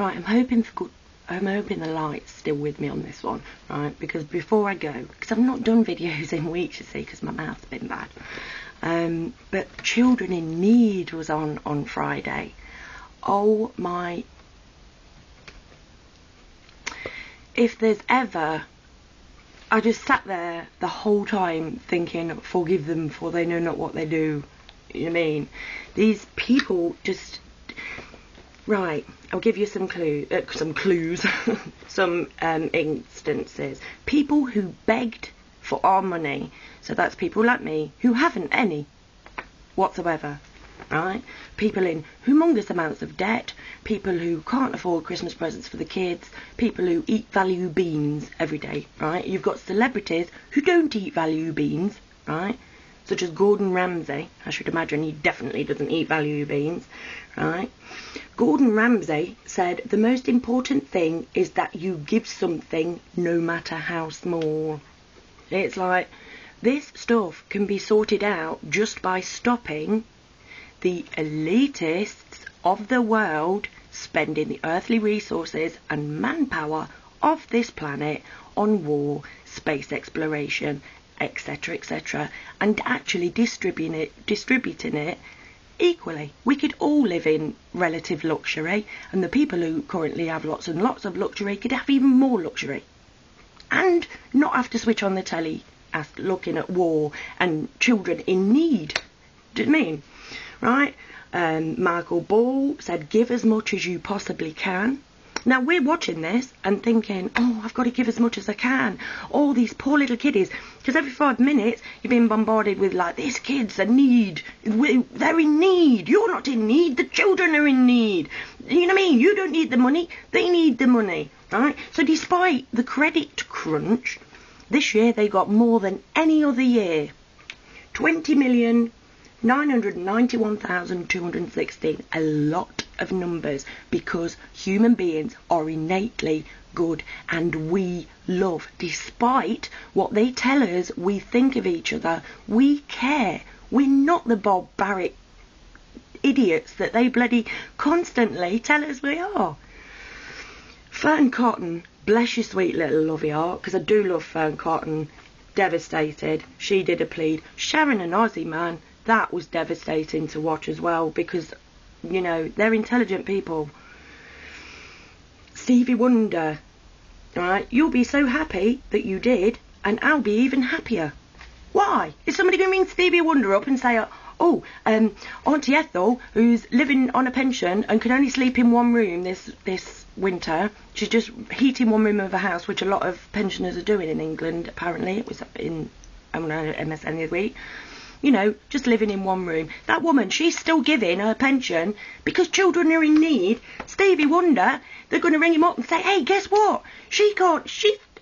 Right, I'm hoping the light's still with me on this one, right? Because before I go, because I've not done videos in weeks, you see, because my mouth's been bad. But Children in Need was on Friday. Oh my... If there's ever... I just sat there the whole time thinking, forgive them for they know not what they do. You know what I mean? These people just... Right, I'll give you some clues, some instances. People who begged for our money, so that's people like me who haven't any whatsoever, right? People in humongous amounts of debt, people who can't afford Christmas presents for the kids, people who eat value beans every day, right? You've got celebrities who don't eat value beans, right? Such as Gordon Ramsay. I should imagine he definitely doesn't eat value beans, right? Gordon Ramsay said the most important thing is that you give something no matter how small. It's like, this stuff can be sorted out just by stopping the elitists of the world spending the earthly resources and manpower of this planet on war, space exploration, etc., etc., and actually distributing it equally. We could all live in relative luxury, and the people who currently have lots and lots of luxury could have even more luxury, and not have to switch on the telly looking at war and children in need. Do you know what I mean? Right? Michael Ball said, give as much as you possibly can. Now, we're watching this and thinking, oh, I've got to give as much as I can. All these poor little kiddies. Because every 5 minutes, you're being bombarded with, like, this kid's in need. They're in need. You're not in need. The children are in need. You know what I mean? You don't need the money. They need the money. Right? So despite the credit crunch, this year they got more than any other year. 20,991,216. A lot of numbers, because human beings are innately good and we love. Despite what they tell us we think of each other, we care. We're not the barbaric idiots that they bloody constantly tell us we are. Fern Cotton, bless your sweet little lovey heart, because I do love Fern Cotton, devastated. She did a plead. Sharon and Ozzy, man, that was devastating to watch as well, because, you know, they're intelligent people. Stevie Wonder, right? You'll be so happy that you did, and I'll be even happier. Why? Is somebody going to ring Stevie Wonder up and say, oh, Auntie Ethel, who's living on a pension and can only sleep in one room this winter, she's just heating one room of a house, which a lot of pensioners are doing in England, apparently. It was in MSN the other week. You know, just living in one room. That woman, she's still giving her pension because children are in need. Stevie Wonder, they're going to ring him up and say, hey, guess what? She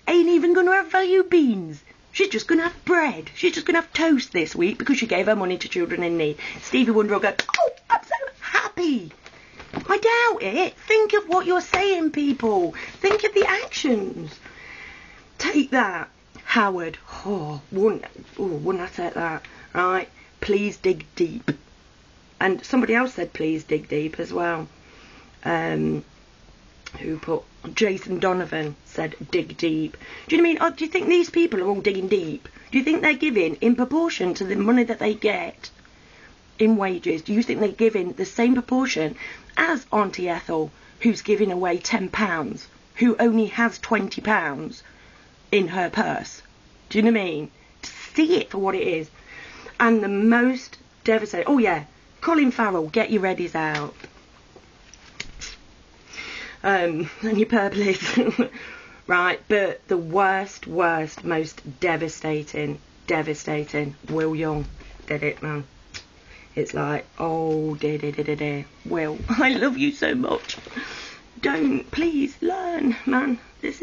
ain't even going to have value beans. She's just going to have bread. She's just going to have toast this week because she gave her money to children in need. Stevie Wonder will go, oh, I'm so happy. I doubt it. Think of what you're saying, people. Think of the actions. Take that. Howard. Oh, wouldn't I take that? Right, please dig deep. And somebody else said please dig deep as well. Who put Jason Donovan said dig deep. Do you know what I mean? Do you think these people are all digging deep? Do you think they're giving in proportion to the money that they get in wages? Do you think they're giving the same proportion as Auntie Ethel, who's giving away £10, who only has £20 in her purse? Do you know what I mean? See it for what it is. And the most devastating... Oh, yeah. Colin Farrell, get your readies out. And your purplies. Right, but the worst, most devastating, Will Young did it, man. It's like, oh, dear. Will, I love you so much. Don't, please, learn, man. This,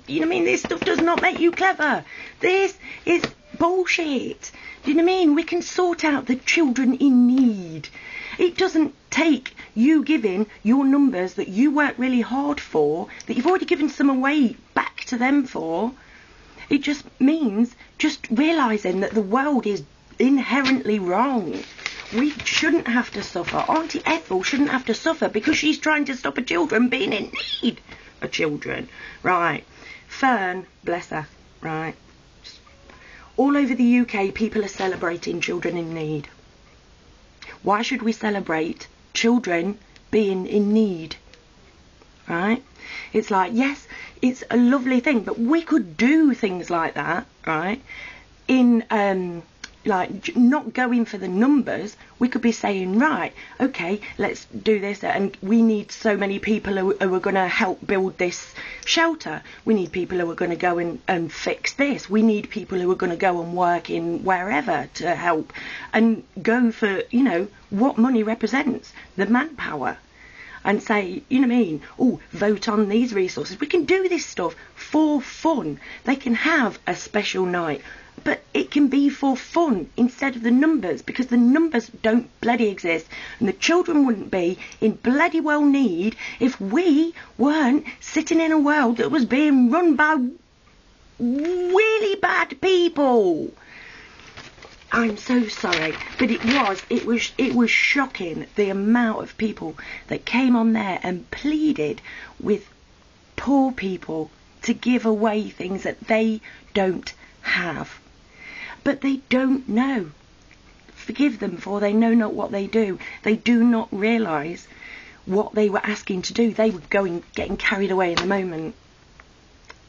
you know what I mean? This stuff does not make you clever. This is bullshit. Do you know what I mean? We can sort out the children in need. It doesn't take you giving your numbers that you work really hard for, that you've already given some away back to them for. It just means just realising that the world is inherently wrong. We shouldn't have to suffer. Auntie Ethel shouldn't have to suffer because she's trying to stop her children being in need of children. Right. Fern, bless her. Right. All over the UK, people are celebrating children in need. Why should we celebrate children being in need? Right? It's like, yes, it's a lovely thing, but we could do things like that, right? In, like, not going for the numbers. We could be saying, right, okay, let's do this, and we need so many people who are going to help build this shelter. We need people who are going to go and fix this. We need people who are going to go and work in wherever to help, and go for, you know, what money represents, the manpower. And say, you know what I mean, oh, vote on these resources. We can do this stuff for fun. They can have a special night, but it can be for fun instead of the numbers, because the numbers don't bloody exist, and the children wouldn't be in bloody well need if we weren't sitting in a world that was being run by really bad people. I'm so sorry, but it was shocking, the amount of people that came on there and pleaded with poor people to give away things that they don't have. But they don't know. Forgive them, for they know not what they do. They do not realise what they were asking to do. They were getting carried away in the moment.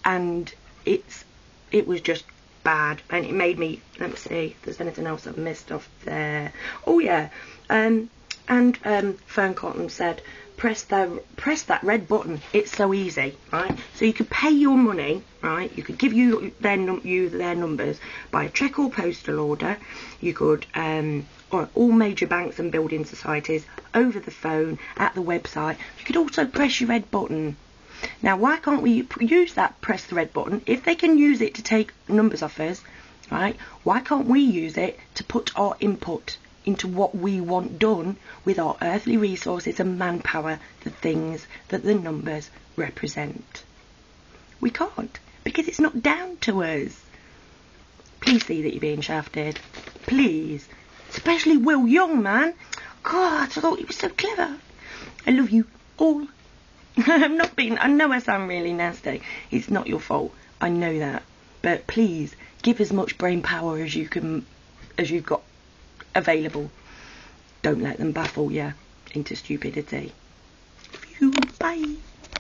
And it was just bad, and it made me, let me see if there's anything else I've missed off there. Oh yeah, and Fern Cotton said, press that red button. It's so easy, right? So you could pay your money, right? You could give you their numbers by a cheque or postal order. You could or all major banks and building societies over the phone, at the website. You could also press your red button. Now, why can't we use that press the red button? If they can use it to take numbers off us, right, why can't we use it to put our input into what we want done with our earthly resources and manpower, the things that the numbers represent? We can't, because it's not down to us. Please see that you're being shafted. Please. Especially Will Young, man. God, I thought he was so clever. I love you all. I know I sound really nasty. It's not your fault. I know that. But please, give as much brain power as you've got available. Don't let them baffle you into stupidity. Bye.